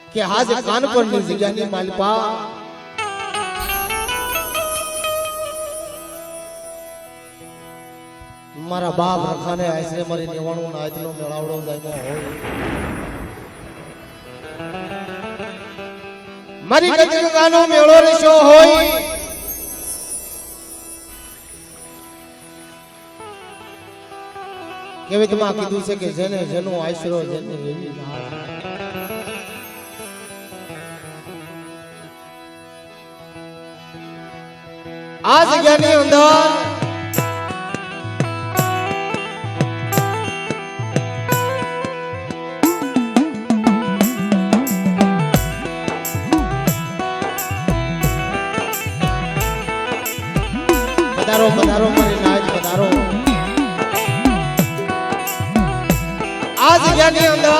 કે આજ કાનપુરની જગ્યાની માલપા મારા બાપ રખાને આશરે મારી 99 ના આજનો મેળાવડો જામ્યો હોય મારી ગજગગાનો મેળો રેશો હોય કેવી તમા કીધું છે કે જેને જેનો આશરો જેને વેલી ના આ જગ્યાની અંદર પધારો પધારો મારી નાજ પધારો આ જગ્યાની અંદર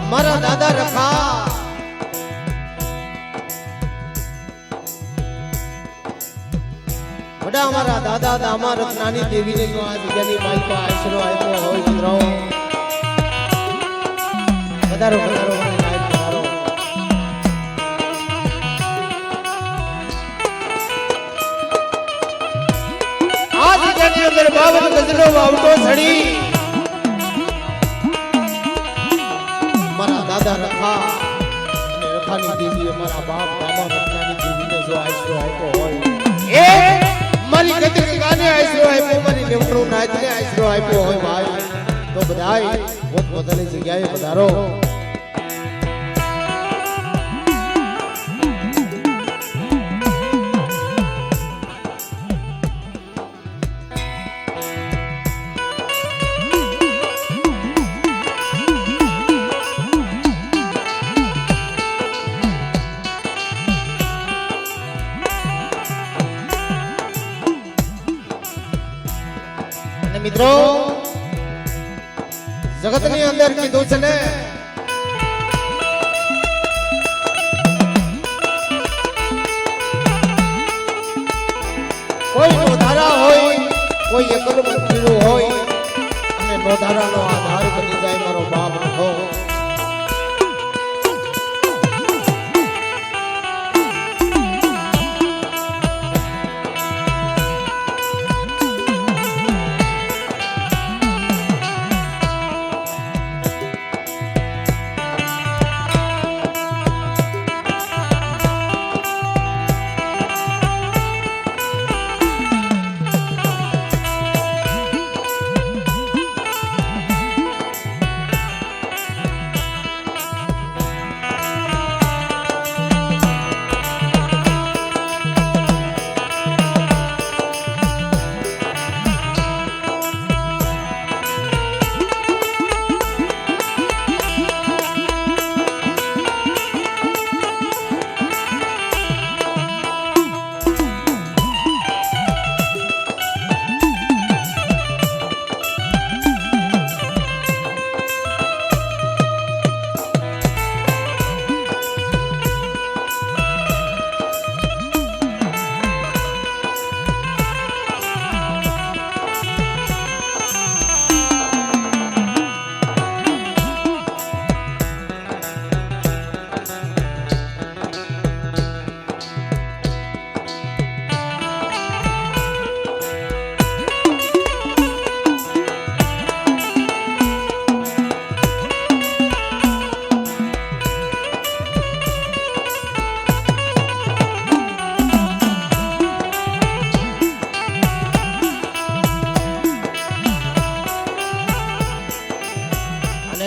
મારા દાદા રખા વડા અમારા દાદા દામા રત્નાની દેવીને જો આ જગ્યાની માલપા આશરો આપ્યો હોય મિત્રો પધારો પધારો મારી નાજ પધારો અંદર બાવન ગજનો વાવટો છડી મારા દાદા રખા અને રખાની દેવી મારા બાપ દામા રત્નાની દેવીને જો આશરો આપ્યો હોય એ મારી ગજગાને આશરો આપ્યો મારી લેવટો નાચને આશરો આપ્યો હોય ભાઈ તો બધાય પોતપોતાની જગ્યાએ પધારો મિત્રો જગતની અંદર કીધું છે ને કોઈ નોધારા હોય કોઈ એકલ મંદિરો હોય અને નોધારાનો આધાર બની જાય મારો બાપ રખો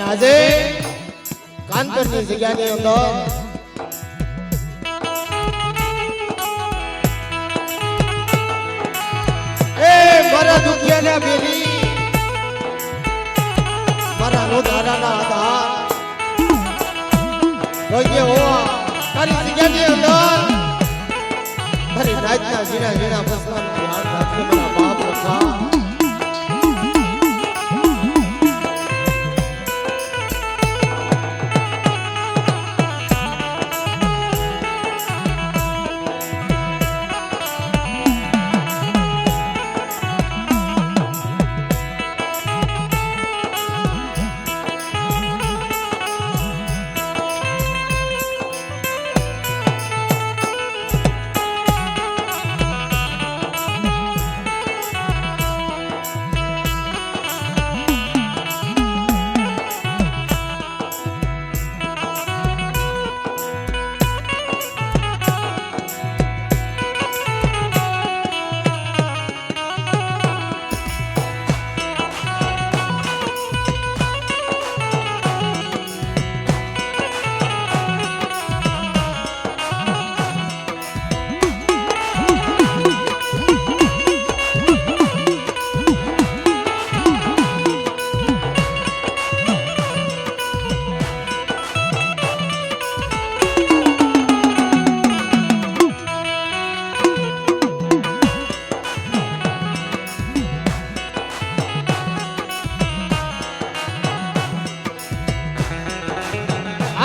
આજે કાનપુરની જગ્યાની અંદર એ મારા દુખિયાના બેરી મારા રોધારાના આધાર જોઈએ હોવા તારી જગ્યાની અંદર તારી રાતના ઝીણા ઝીણા બસવાનું ધ્યાન રાખજો મારા બાપ રખા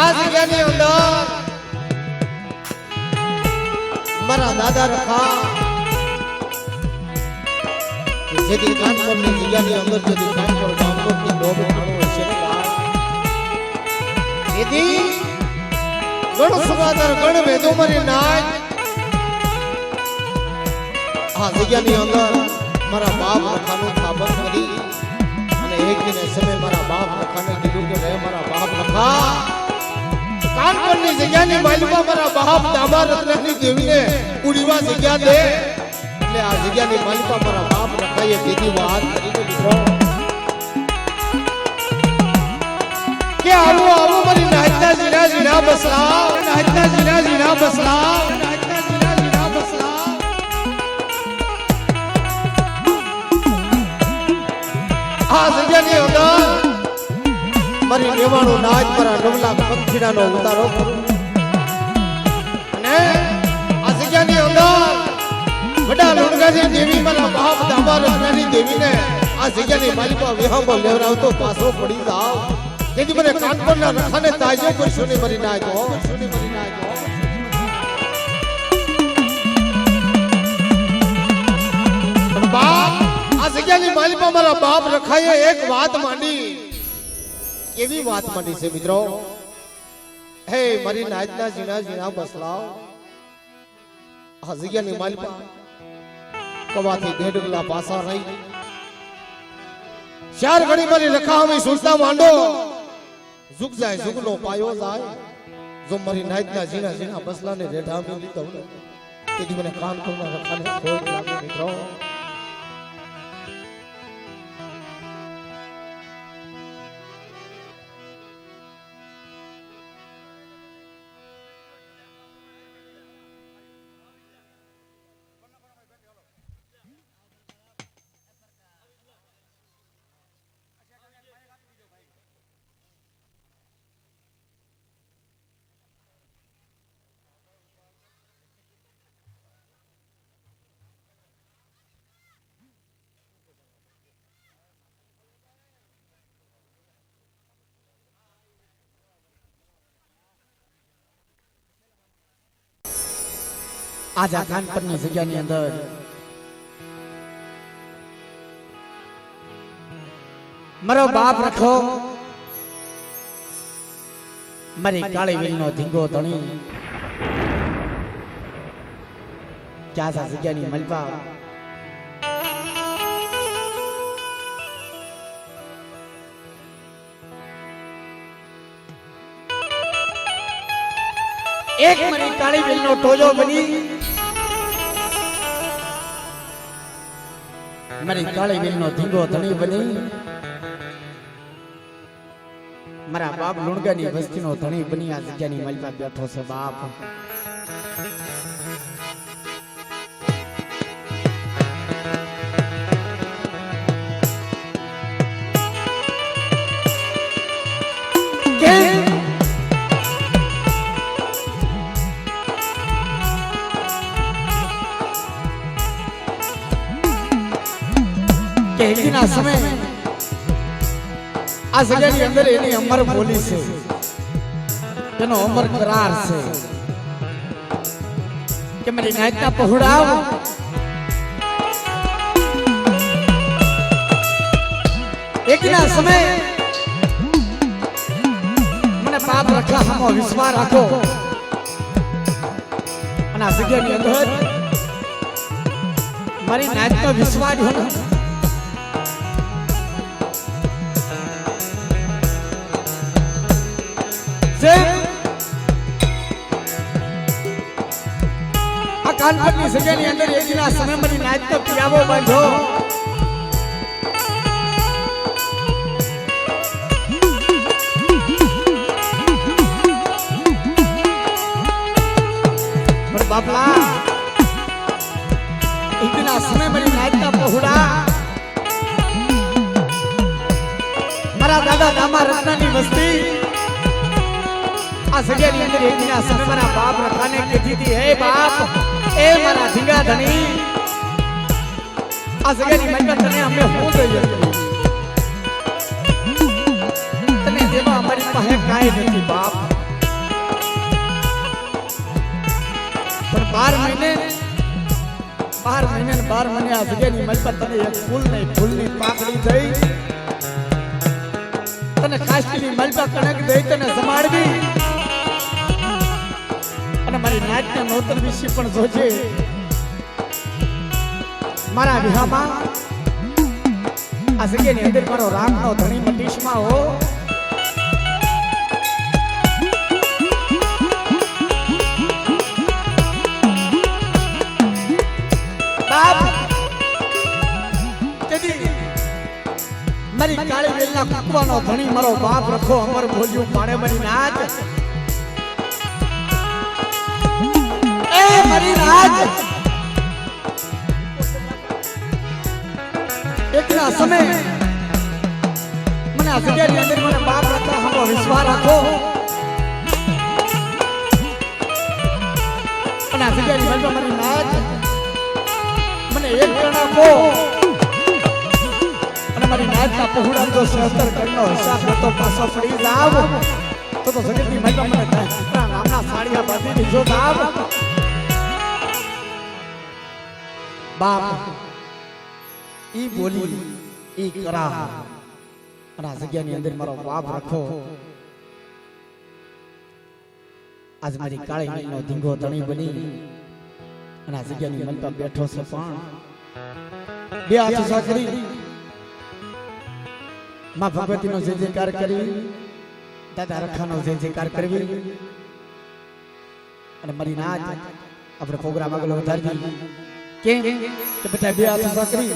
આ જગ્યાની અંદર મારા દાદા રખા જેથી કાનપુરની જગ્યાની અંદર જેથી કાનપુર ગામની ડોબ ખાણો હશે જેથી ગણ સુગાદર ગણ વેદો મારી નાચ આ જગ્યાની અંદર મારા બાપ રખાનું સ્થાપન કરી અને એક દિને સમય મારા બાપ રખાને કીધું કે રે મારા બાપ રખા કાનપુરની જગ્યાની માલિકા મારા બાપ દામા રત્નની દેવીને ઉડીવા જગ્યા દે એટલે આ જગ્યાની માલિકા મારા બાપ રખાએ દીધી વાત કરીને મિત્રો કે આવો આવો મારી નાચતા જીના જીના બસરા નાચતા જીના જીના બસરા નાચતા જીના જીના બસરા આ જગ્યાની અંદર મારી દેવાનો નાચ મારા ડમલા પંખીડાનો ઉતારો અને આ જગ્યાની અંદર વડા લુણગાજી દેવી મારા બાપ દામા રત્નાની દેવીને આ જગ્યાની માલિકા વિહામો લેવરાવતો પાછો પડી જાવ જેથી મને કાનપુરના રખાને તાજો કરશો ને મરી નાખો બાપ આ જગ્યાની માલિકા મારા બાપ રખાએ એક વાત માંડી કેવી વાત માંડી છે મિત્રો હે મારી નાચના જીણા જીણા બસલાવ આ જગ્યાની માલિકા કવાથી દેડગલા પાસા રહી ચાર ઘડી મારી રખા અમે સુલતા માંડો ઝુક જાય ઝુકનો પાયો જાય જો મારી નાચના જીણા જીણા બસલાને રેઢા મે લીધો તેથી મને કાન કોના રખાને ખોટ લાગે મિત્રો આજ આ કાનપુરની જગ્યાની અંદર મારો બાપ રખો મારી કાળી વેલનો ધીંગો તણી ક્યાં આ જગ્યાની મલપા એક મારી કાળી વેલનો ટોજો બની મારી કાળી વેલનો ધીંગો ધણી બની મારા બાપ લુણગાની વસ્તીનો ધણી બની આ જગ્યાની મલપા બેઠો છે બાપ ના સમય આ જગ્યાની અંદર એની અમર બોલી છે એનો અમર કરાર છે કે મારી નાચના પહોળાવ એકના સમય મને પાપ રખા હામો વિશ્વાસ રાખો અને આ જગ્યાની અંદર મારી નાચનો વિશ્વાસ હોય આ કાનપુરની જગ્યાની અંદર એકના સમય મારી નાચનો પિયાવો બાંધો પણ બાપલા એકના સમય મારી નાચના પહોળા મારા દાદા દામા રત્નાની વસ્તી આ જગ્યાની અંદર એકના સમય મારા બાપ રખાને કીધી હતી હે બાપ એ મારા ધીંગા ધણી આ જગ્યાની મલકા તને અમે હું જોઈએ તને દેવા અમારી પાસે કાંઈ નથી બાપ મહિને ને 12 મહિને આ જગ્યાની મલપત તને એક ફૂલની પાકડી થઈ તને કાષ્ટીની મલપા કણક દઈ તને જમાડવી અને મારી નાચના નોતર વિશે પણ જોજે મારા વિહામાં આ જગ્યાની અંદર મારો રામનો ધણી મટીશમાં હો મારી કાળી વેલના કુકવાનો ધણી મારો બાપ રખો અમર ભોલ્યું પાડે મારી નાચ એ મારી નાચ એકના સમય મને આ જગ્યાની અંદર મને બાપ રખો હમરો વિશ્વાસ રાખો અને આ જગ્યાની અંદર મારી નાચ મને એક જણ આપો મારી નાચના પહોળા જો સહસ્ત્ર કરનો હિસાબ કરતો પાછો પડી જાવ તો જગતની મહિમા મને કૃષ્ણ નામના સાડિયા બાંધીને જો જાવ બાપ ઈ બોલી ઈ કરા અને આ જગ્યાની અંદર મારો બાપ રાખો આજ મારી કાળી નીલનો ધીંગો તણી બની અને આ જગ્યાની મલપા બેઠો છે પણ બે હાથ સાકરી માં ભગવતીનો જય જયકાર કરી દાદા રખાનો જય જયકાર કરવી અને મારી નાચ આપણે પ્રોગ્રામ આગળ વધારવી કેમ કે બધા બે હાથ ઊંચા કરી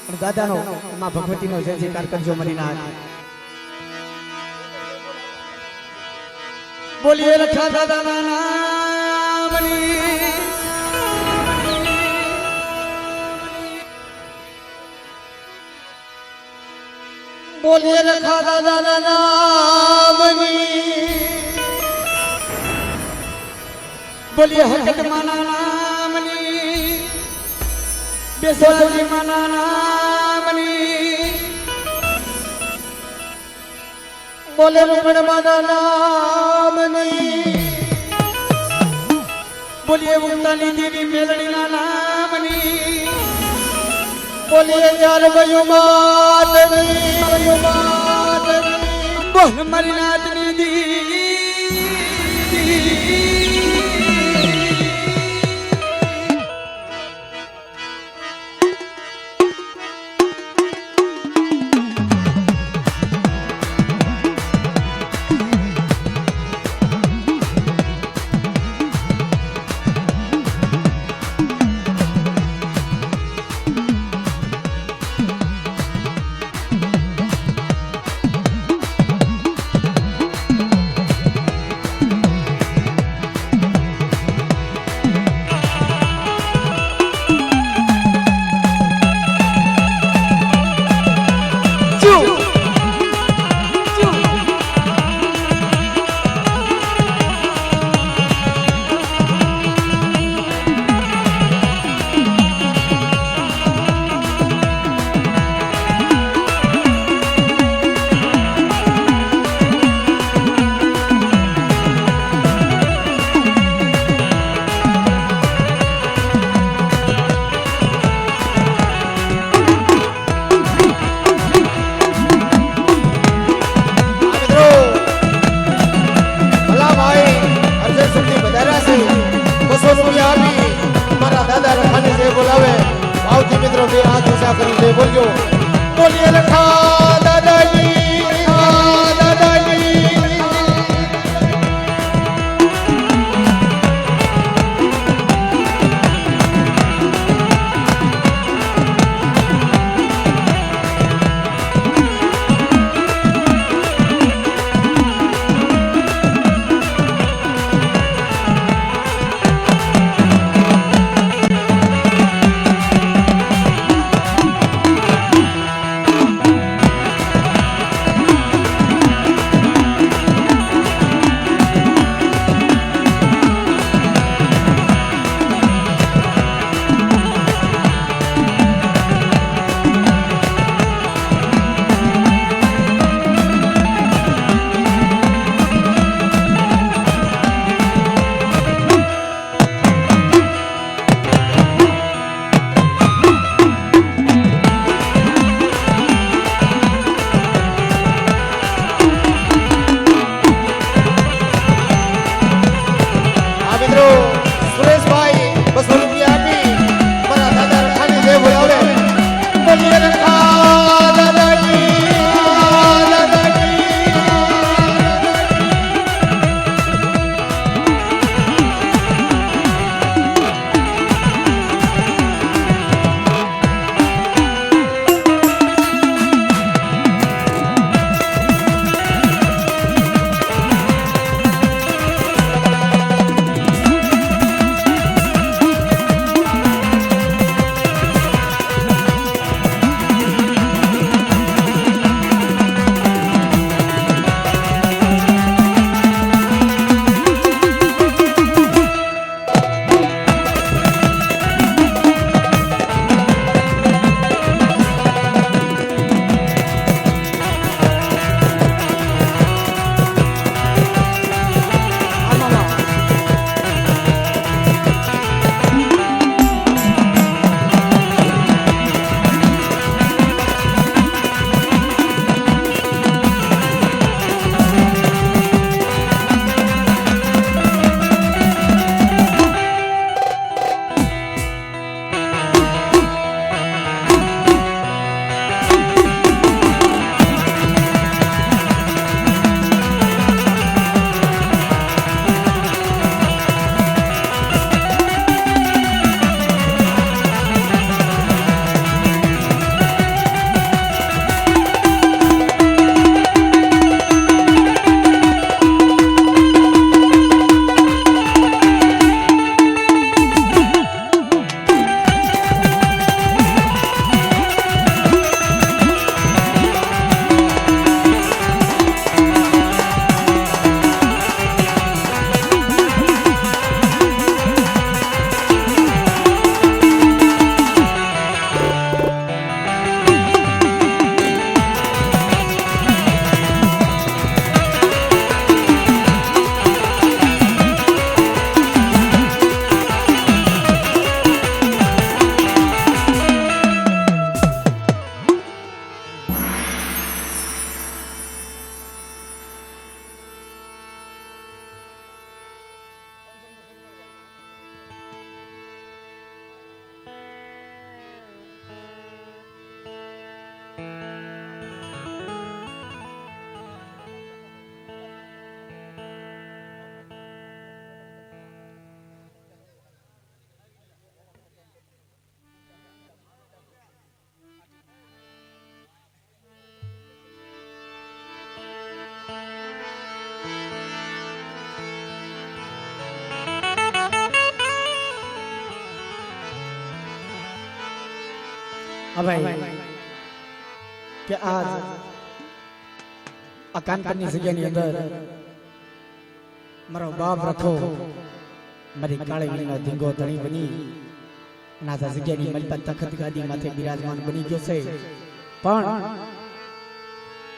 અને દાદાનો માં ભગવતીનો જય જયકાર કરજો મારી નાચ બોલીએ રખા દાદાના નામની બોલીએ રખા દાદાના નામની બોલીએ હકત માના નામની બેસવાજી માના નામની બોલે રૂપણ માના નામની બોલીએ ઉગતાની દેવી મેલડીના નામની બોલીએ ચાર વયુમાતની બોલ મારી નાતની દી બોલજો બોલીએ રખા દાદાજી દાદાજી હવે કે આજ આ કાનપુરની જગ્યાની અંદર મારો બાપ રખો મારી કાળી વીણનો ધીંગો ધણી બની નાથા જગ્યાની મલપત તખત ગાદી માથે બિરાજમાન બની ગયો છે. પણ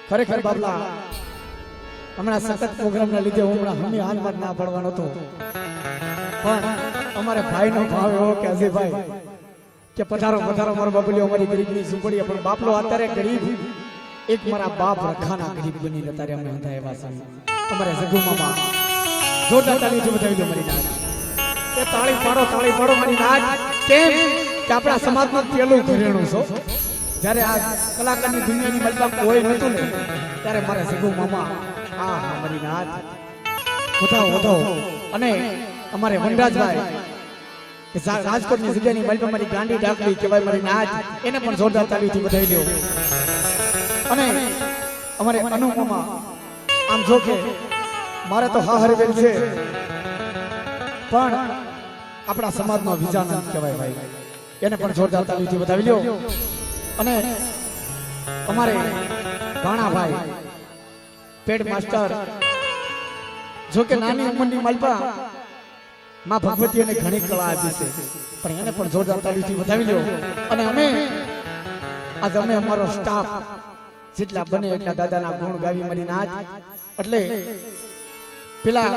ખરેખર બાબલા હમણાં સતત પ્રોગ્રામના લીધે હું હમણાં હમી હાલમાં ના પડવાનો હતો, પણ અમારે ભાઈનો ભાવ એવો કે અજયભાઈ કે પધારો પધારો મારો બાપલીઓ અમારી ગરીબની ઝૂંપડીએ. પણ બાપલો અત્યારે ગરીબ એક મારા બાપ રખાના ગરીબ બની અત્યારે અમે હતા એવા છે. અમારે જગુ મામા જોરદાર તાળીથી બધાવી દો મારી નાચ. એ તાળી પાડો મારી નાચ. કેમ કે આપણા સમાજમાં પેલું ઘરેણું છો. જ્યારે આ કલાકારની દુનિયાની મતલબ કોઈ નહોતું ને ત્યારે મારા જગુ મામા હા મારી નાચ વધાવો. અને અમારે વનરાજભાઈ કે રાજકોટની જગ્યાની મતલબ મારી ગાંડી ડાકલી કહેવાય મારી નાચ, એને પણ જોરદાર તાળીથી બધાવી દો. અને અમારે અનુપમા આમ જો કે મારે તો હા હરવેલ છે, પણ આપણા સમાજનો વિજાનંદ કહેવાય ભાઈ, એને પણ જોરદાર તાળીથી બતાવી લ્યો. અને અમારે ભાણાભાઈ પેડ માસ્ટર જો કે નાની ઉંમરની માલપા માં ભગવતી એને ઘણી કળા આપી છે, પણ એને પણ જોરદાર તાળીથી બતાવી લ્યો. અને અમે આજ અમે અમારો સ્ટાફ જેટલા બને એટલા દાદાના ગુણ ગાવી મારી નાચ. એટલે પેલા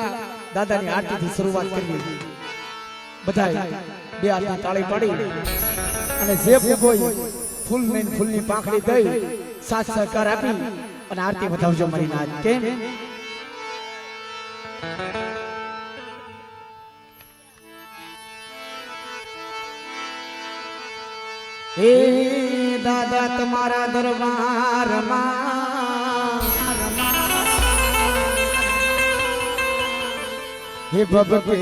દાદાની આરતીથી શરૂઆત કરવી. બધાય બે હાથની તાળી પાડી અને જે કોઈ ફૂલ મેન ફૂલની પાંખડી દઈ સાથ સહકાર આપી અને આરતી વધાવજો મારી નાચ. કેમ હે દાદા તમારા દરબારમાં હે ભગતે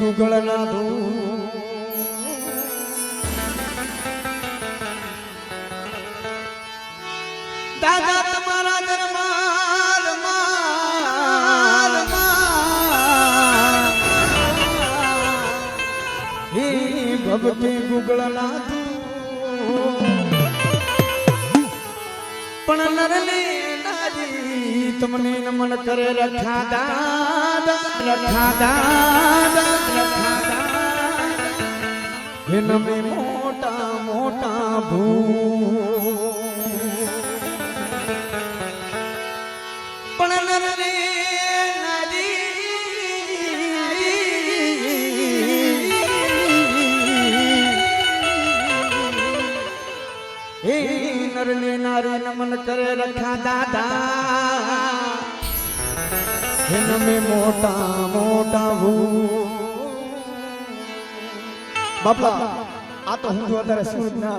ગુગળ ના દો દાદા તમારા દરબારમાં હે ભગતે ગુગળ ના દો પણ નરને નારી તમને નમન કરે રખા દાદા હે નમે મોટા મોટા ભૂ પણ નરને નરને નારી નમન કરે રખા દાદા હે નમે મોટા મોટા બાપલા. આ તો હું અત્યારે સુરત ના